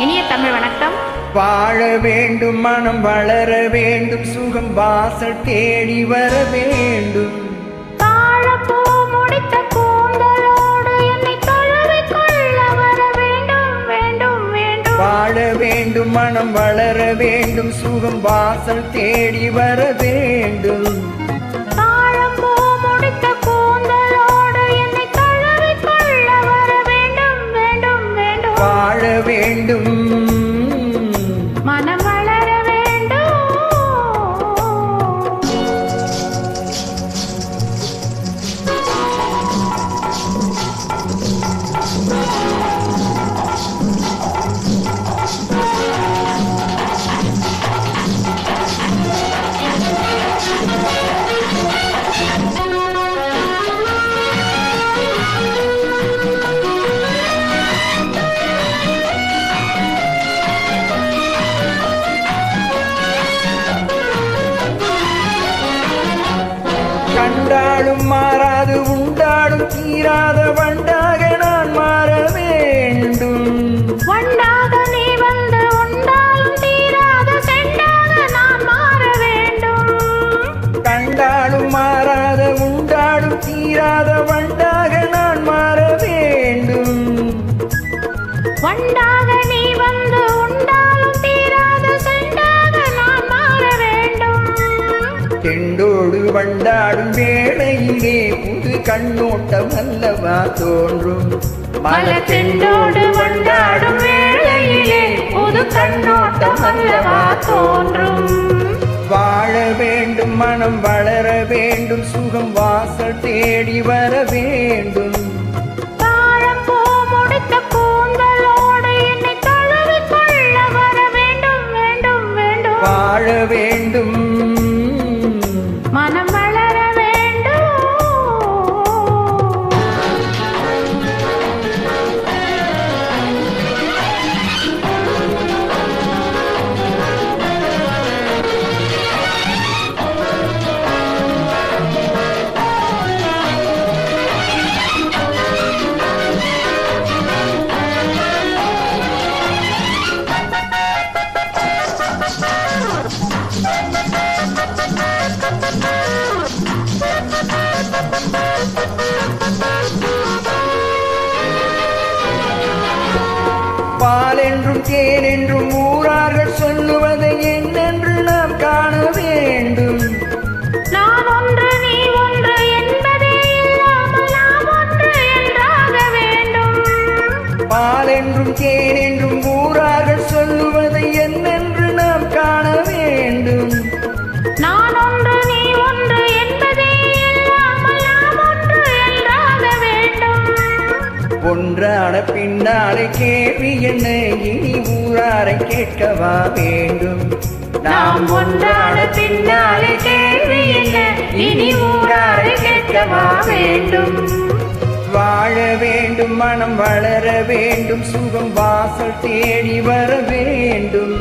இனிய தமிழ் வணக்கம். வாழ வேண்டும், மனம் வளர வேண்டும், சுகம் வாசல் தேடி வர வேண்டும். தாழப்பூ முடித்த கூந்தலோடு என்னை தழுவிக் கொள்ள வர வேண்டும், வேண்டும், வேண்டும். வாழ வேண்டும், மனம் வளர வேண்டும், சுகம் வாசல் தேடி வர வேண்டும். தாழப்பூ முடித்த கூந்தலோடு என்னை தழுவிக் கொள்ள வர வேண்டும், வேண்டும், வேண்டும். வாழ வேண்டும், மனம் வளர வேண்டும். கண்டாலும் மாறாது, உண்டாடும் தீராத வண்டாக நான் மாற வேண்டும். வண்டாக நீ வந்து உண்டாலும் தீராத செண்டாக நான் மாற வேண்டும். கண்டாலும் மாறாத, உண்டாடும் தீராத வண்டாக நான் மாற வேண்டும். வண்டாக நீ வந்து உண்டாலும் தீராத செண்டாக நான் மாற வேண்டும். தெண்டோடு வண்டாடும் வேளையிலே புது கண்ணோட்டம் அல்லவா தோன்றும். மலத்தெண்டோடு வண்டாடும் வேளையிலே புது கண்ணோட்டம் அல்லவா தோன்றும். வாழ வேண்டும், மனம் வளர வேண்டும், சுகம் வாசல் தேடி வர வேண்டும். தாழப்பூ முடித்த கூந்தலோடு என்னை தழுவிக் கொள்ள வர வேண்டும், வேண்டும், வேண்டும். வாழ வேண்டும், மனம் வளர வேண்டும். பால் என்றும் தேன் என்றும் ஊரார்கள் சொல்லுவதை என்னென்று நாம் காண வேண்டும். நான் ஒன்று நீ ஒன்று என்பதே இல்லாமல் நாம் ஒன்று என்றாக வேண்டும். பால் என்றும் தேன் என்றும் ஊரார்கள் சொல்லுவதை என்னென்று நாம் காண வேண்டும். நான் ஒன்று நீ ஒன்று என்பதே இல்லாமல் நாம் ஒன்று என்றாக வேண்டும். ஒன்றான பின்னாலே கேள்வி என்ன, இனி ஊராரை கேட்கவா வேண்டும். நாம் ஒன்றான பின்னாலே கேள்வி என்ன, இனி ஊராரை கேட்கவா வேண்டும். வாழ வேண்டும், மனம் வளர வேண்டும், சுகம் வாசல் தேடி வர வேண்டும்.